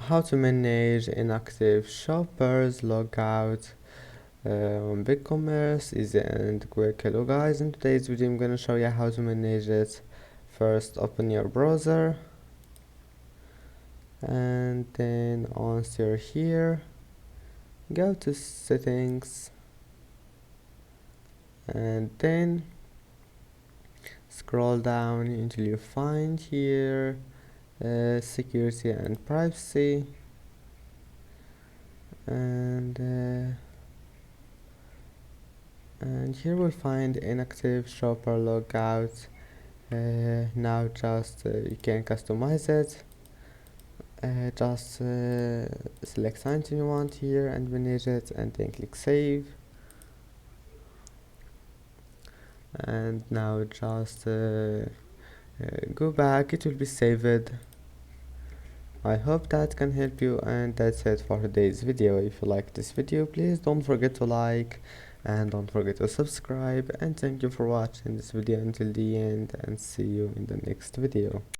how to manage inactive shoppers logout on Bigcommerce, easy and quick. Hello guys, in today's video I'm gonna show you how to manage it. First, open your browser and then once you're here, go to settings and then scroll down until you find here security and privacy, and here we'll find inactive shopper logout. Now just you can customize it. Just select something you want here and manage it, and then click save. And now just go back, it will be saved. I hope that can help you, and that's it for today's video. If you like this video, please don't forget to like and don't forget to subscribe, and thank you for watching this video until the end, and see you in the next video.